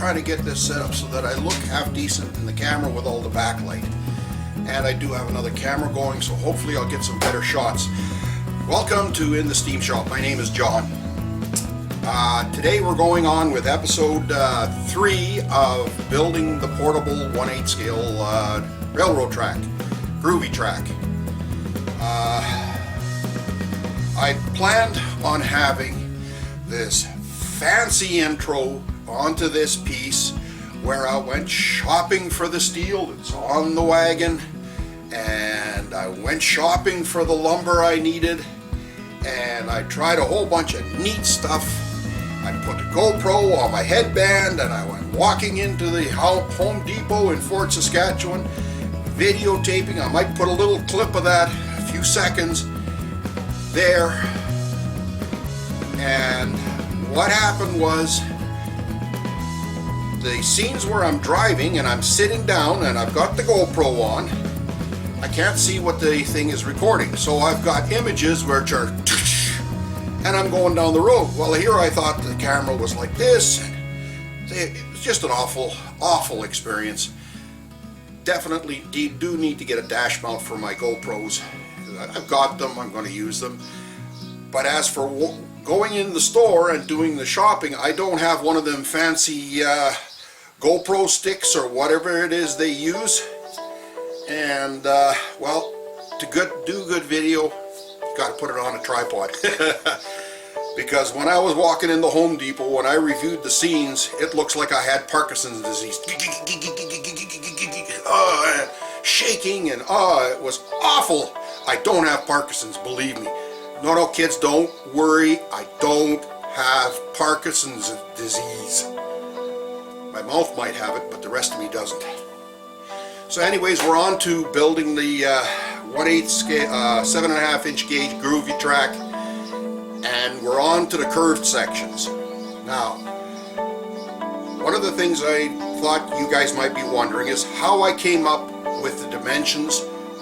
trying to get this set up so that I look half decent in the camera with all the backlight. And I do have another camera going, so hopefully I'll get some better shots. Welcome to In the Steam Shop. My name is John. Today we're going on with episode 3 of building the portable 1/8 scale railroad track, Groovy Track. I planned on having this fancy intro onto this piece where I went shopping for the steel that's on the wagon, and I went shopping for the lumber I needed, and I tried a whole bunch of neat stuff. I put the GoPro on my headband and I went walking into the Home Depot in Fort Saskatchewan, videotaping. I might put a little clip of that, a few seconds there. And what happened was, the scenes where I'm driving and I'm sitting down and I've got the GoPro on, I can't see what the thing is recording. So I've got images which are, and I'm going down the road. Well, here I thought the camera was like this, and it was just an awful experience. Definitely do need to get a dash mount for my GoPros. I've got them, I'm going to use them. But as for going in the store and doing the shopping, I don't have one of them fancy GoPro sticks or whatever it is they use. And well, to do good video, got to put it on a tripod. Because when I was walking in the Home Depot, when I reviewed the scenes, it looks like I had Parkinson's disease. Shaking, and it was awful. I don't have Parkinson's, believe me. No, kids, don't worry. I don't have Parkinson's disease. My mouth might have it, but the rest of me doesn't. So anyways, we're on to building the 1/8 scale, 7.5 inch gauge Groovy Track, and we're on to the curved sections. Now, one of the things I thought you guys might be wondering is how I came up with the dimensions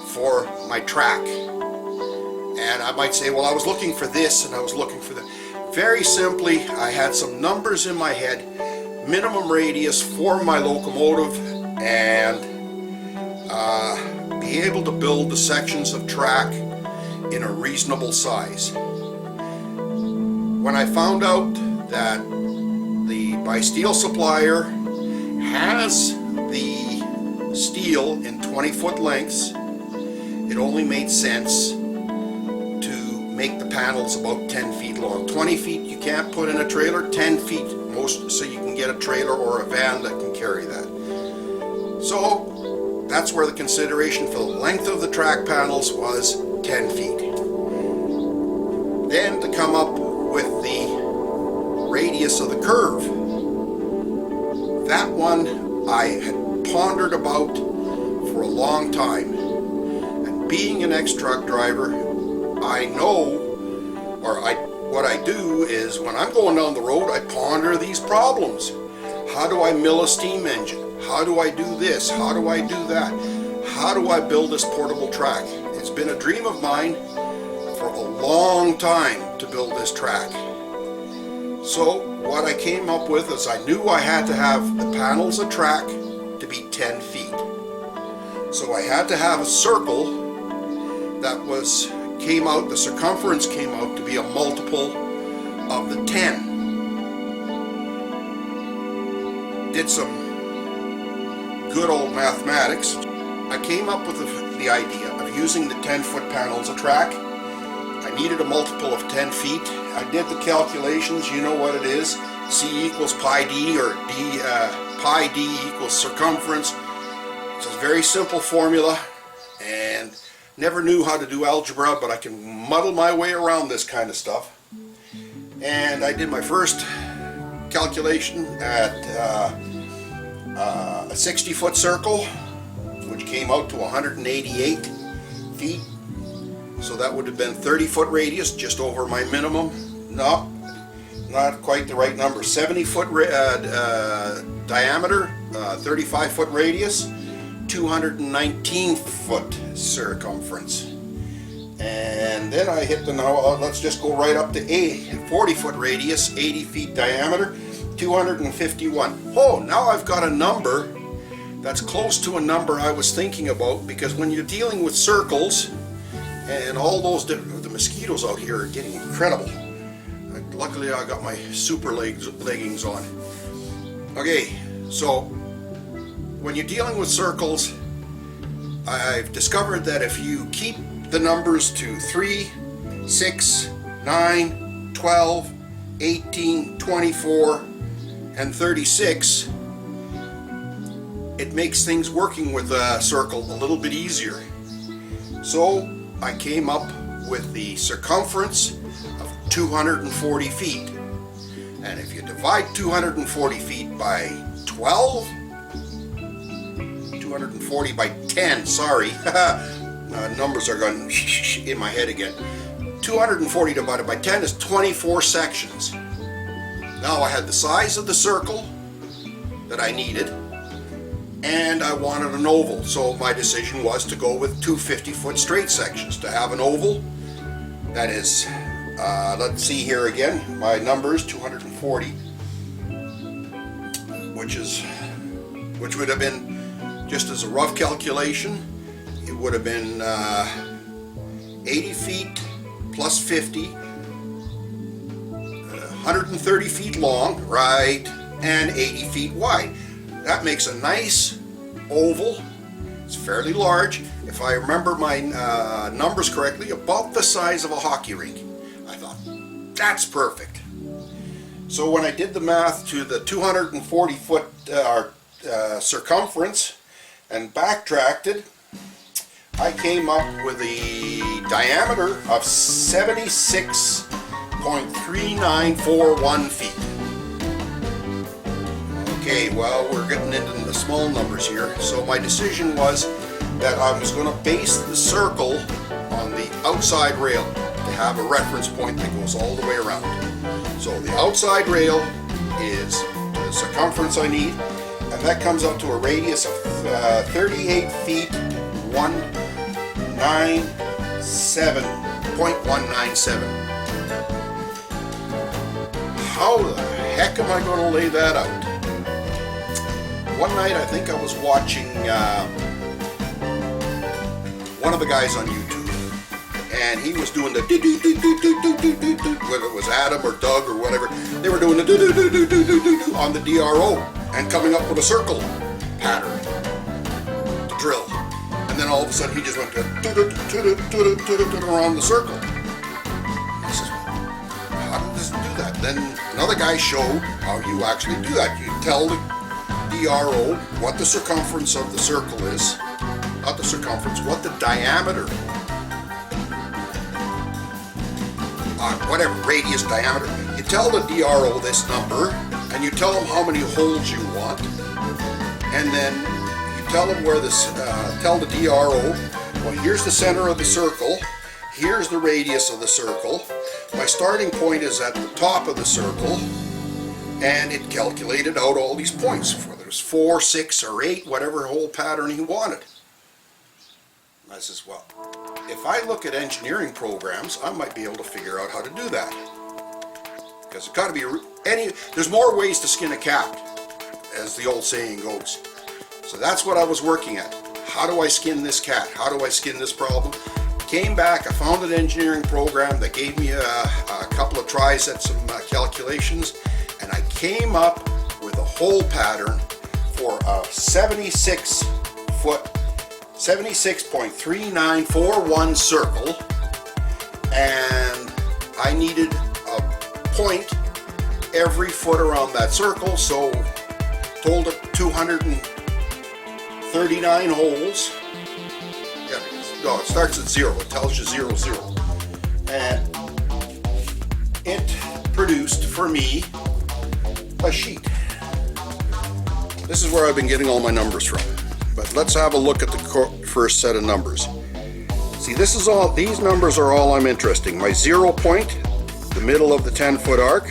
for my track. And I might say, well, I was looking for this and I was looking for that. Very simply, I had some numbers in my head, minimum radius for my locomotive, and be able to build the sections of track in a reasonable size. When I found out that my steel supplier has the steel in 20-foot lengths, it only made sense to make the panels about 10 feet long. 20 feet you can't put in a trailer, 10 feet most, so you can get a trailer or a van that can carry that. So that's where the consideration for the length of the track panels was 10 feet. Then to come up with the radius of the curve, that one I had pondered about for a long time. And being an ex-truck driver, I know, what I do is when I'm going down the road, I ponder these problems. How do I mill a steam engine? How do I do this? How do I do that? How do I build this portable track? It's been a dream of mine for a long time to build this track. So what I came up with is I knew I had to have the panels of track to be 10 feet. So I had to have a circle that the circumference came out to be a multiple of the 10. Did some good old mathematics. I came up with the idea of using the 10-foot panels of track. I needed a multiple of 10 feet. I did the calculations, you know what it is. C equals pi d, or pi d equals circumference. It's a very simple formula, and never knew how to do algebra, but I can muddle my way around this kind of stuff. And I did my first calculation at a 60-foot circle, which came out to 188 feet. So that would have been 30-foot radius, just over my minimum. No, not quite the right number. 70-foot diameter, 35-foot radius, 219-foot circumference. And then I hit the, let's just go right up to 40-foot radius, 80 feet diameter, 251. Oh, now I've got a number that's close to a number I was thinking about, because when you're dealing with circles and all those, the mosquitoes out here are getting incredible. Luckily I got my super leggings on. Okay, so when you're dealing with circles, I've discovered that if you keep the numbers to 3, 6, 9, 12, 18, 24, and 36, it makes things working with a circle a little bit easier. So I came up with the circumference of 240 feet. And if you divide 240 feet by 12, 240 by 10, sorry, numbers are going in my head again. 240 divided by 10 is 24 sections. Now I had the size of the circle that I needed, and I wanted an oval, so my decision was to go with two 50-foot straight sections to have an oval. That is, let's see here again, my numbers, 240, which would have been, just as a rough calculation, it would have been 80 feet plus 50, 130 feet long, right, and 80 feet wide. That makes a nice oval. It's fairly large. If I remember my numbers correctly, about the size of a hockey rink. I thought, that's perfect. So when I did the math to the 240 foot circumference and backtracked it, I came up with a diameter of 76.3941 feet. Okay, well, we're getting into the small numbers here. So my decision was that I was going to base the circle on the outside rail to have a reference point that goes all the way around. So the outside rail is the circumference I need, and that comes up to a radius of 38 feet 197.197. How the heck am I going to lay that out? One night I think I was watching one of the guys on YouTube, and he was doing the whether it was Adam or Doug or whatever, they were doing the on the DRO and coming up with a circle pattern to drill. And then all of a sudden he just went around the circle. I says, how does it do that? Then another guy showed how you actually do that. You tell the DRO what the circumference of the circle is, not the circumference, what the diameter, whatever, radius, diameter. You tell the DRO this number, and you tell them how many holes you want, and then you tell them where this, tell the DRO, well, here's the center of the circle, here's the radius of the circle, my starting point is at the top of the circle, and it calculated out all these points, whether it's 4, 6, or 8, whatever hole pattern he wanted. I says, well, if I look at engineering programs, I might be able to figure out how to do that. Because it's got to be there's more ways to skin a cat, as the old saying goes. So that's what I was working at. How do I skin this cat? How do I skin this problem? Came back, I found an engineering program that gave me a couple of tries at some calculations, and I came up with a hole pattern for a 76.3941 circle, and I needed a point every foot around that circle, so told it 239 holes. Yeah, no, it starts at 0. It tells you 0, 0. And it produced for me a sheet. This is where I've been getting all my numbers from. But let's have a look at the first set of numbers. See, this is all, these numbers are all I'm interested in. My 0 point, the middle of the 10-foot arc,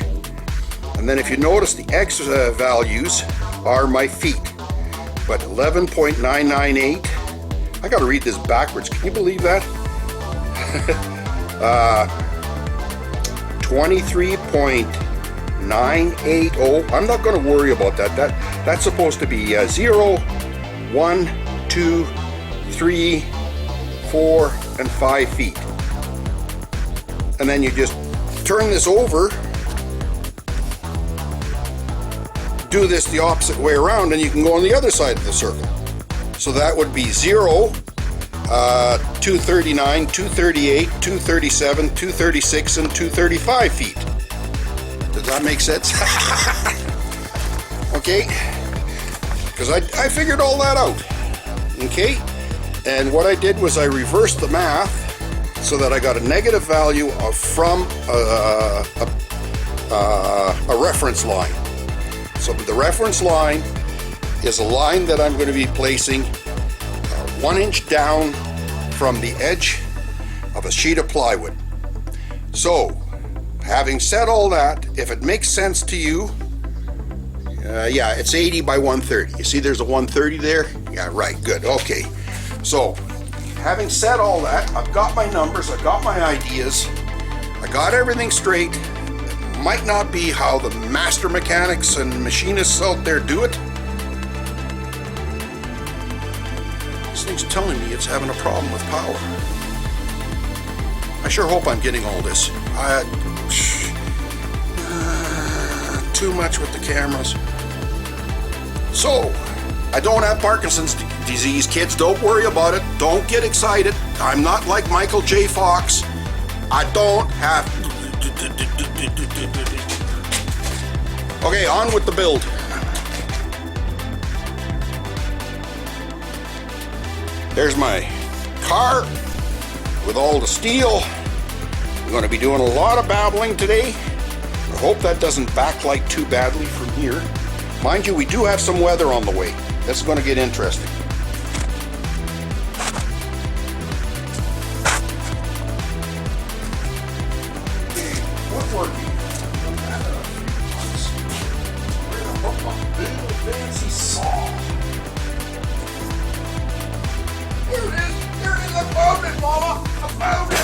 and then if you notice, the X values are my feet. But 11.998, I gotta read this backwards, can you believe that? 23.9 980. I'm not going to worry about that. That's supposed to be 0, 1, 2, 3, 4, and 5 feet. And then you just turn this over, do this the opposite way around, and you can go on the other side of the circle. So that would be 0, 239, 238, 237, 236, and 235 feet. Does that make sense? Okay, because I figured all that out. Okay, and what I did was I reversed the math so that I got a negative value from a reference line. So the reference line is a line that I'm going to be placing 1 inch down from the edge of a sheet of plywood. So, having said all that, if it makes sense to you, yeah, it's 80 by 130. You see there's a 130 there? Yeah, right, good, okay. So, having said all that, I've got my numbers, I've got my ideas, I got everything straight. It might not be how the master mechanics and machinists out there do it. This thing's telling me it's having a problem with power. I sure hope I'm getting all this. Too much with the cameras. So, I don't have Parkinson's disease, kids. Don't worry about it. Don't get excited. I'm not like Michael J. Fox. I don't have... Okay, on with the build. There's my car with all the steel. I'm going to be doing a lot of babbling today. I hope that doesn't backlight too badly from here. Mind you, we do have some weather on the way. This is going to get interesting. Okay, woodworking. Where the hook my big fancy saw? Here it is! Here it is! I found it, Mama! I found it!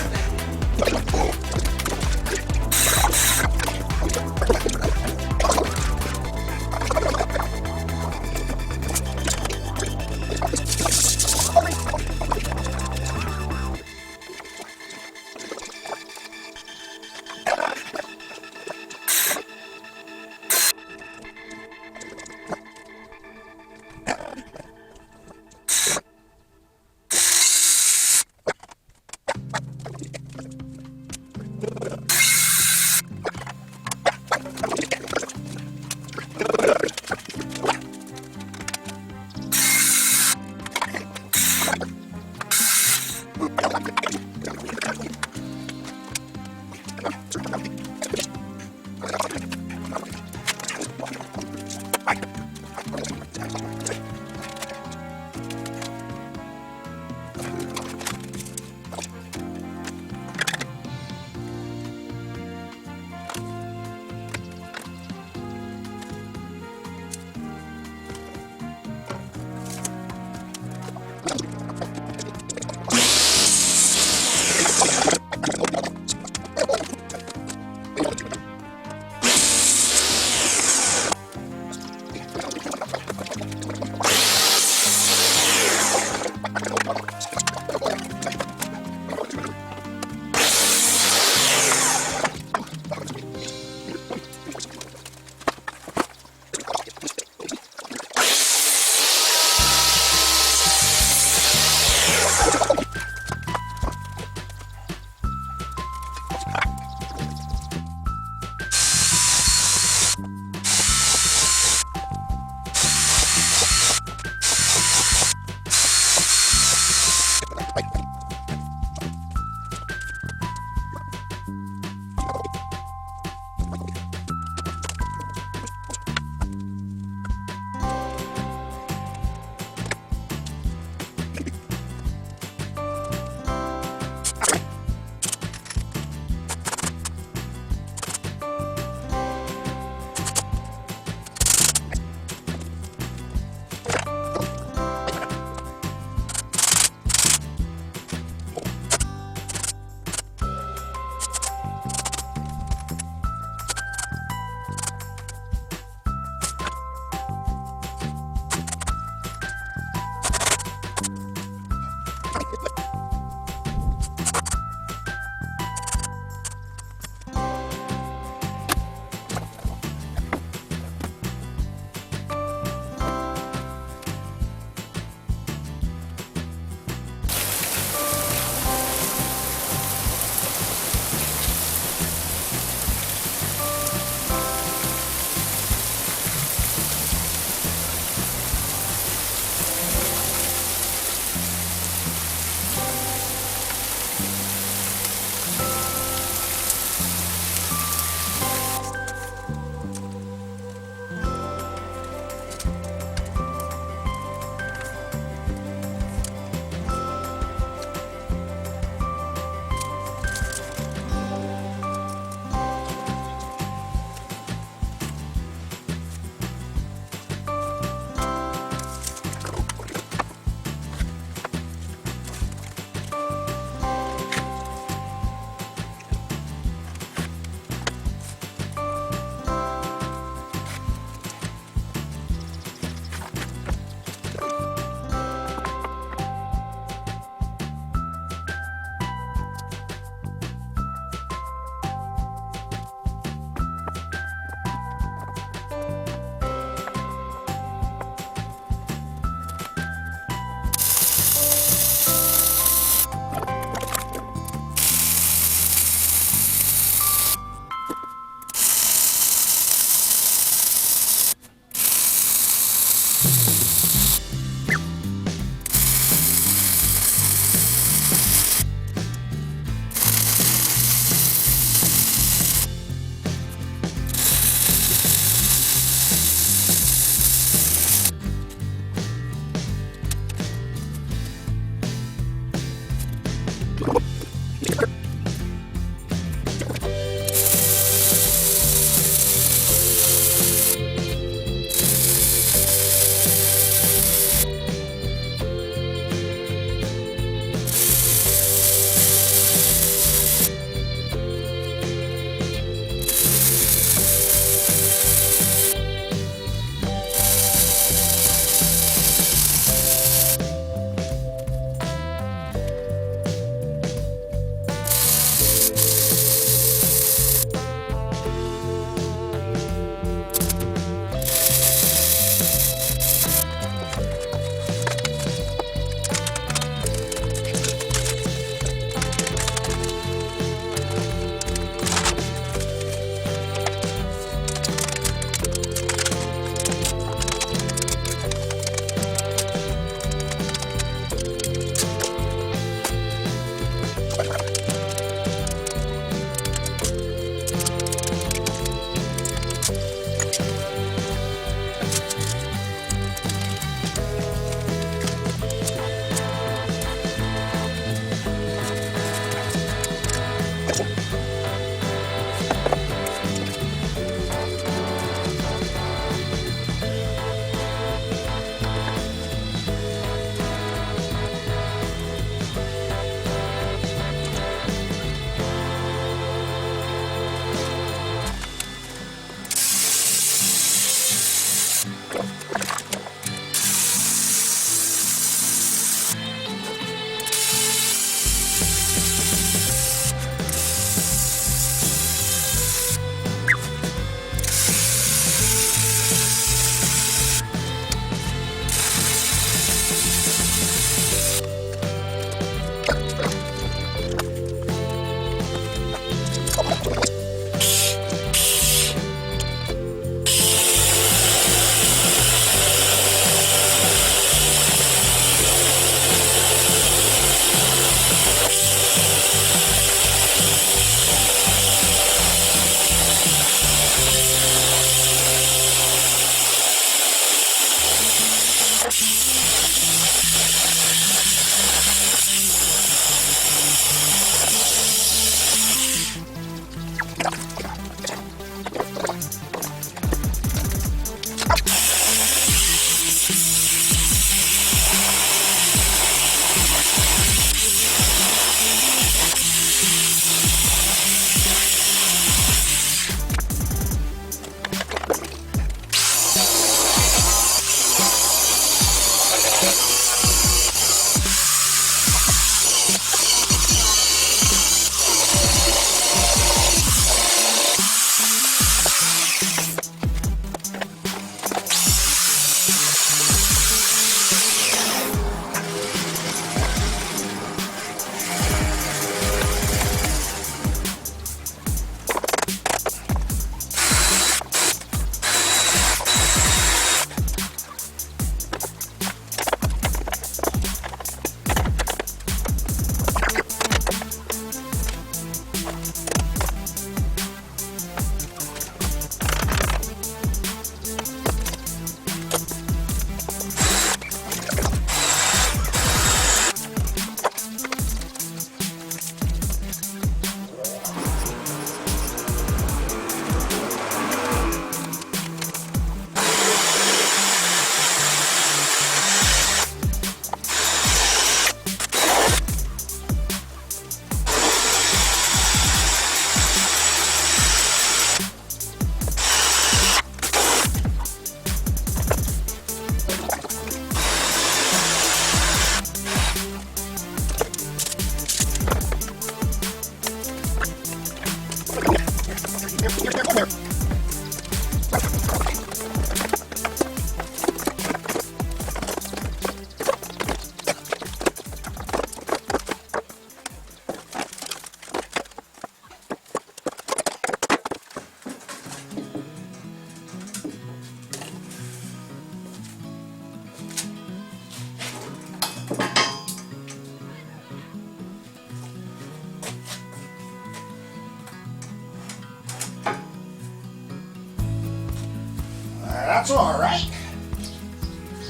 That's all right.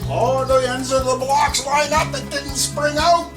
All the ends of the blocks line up, it didn't spring out.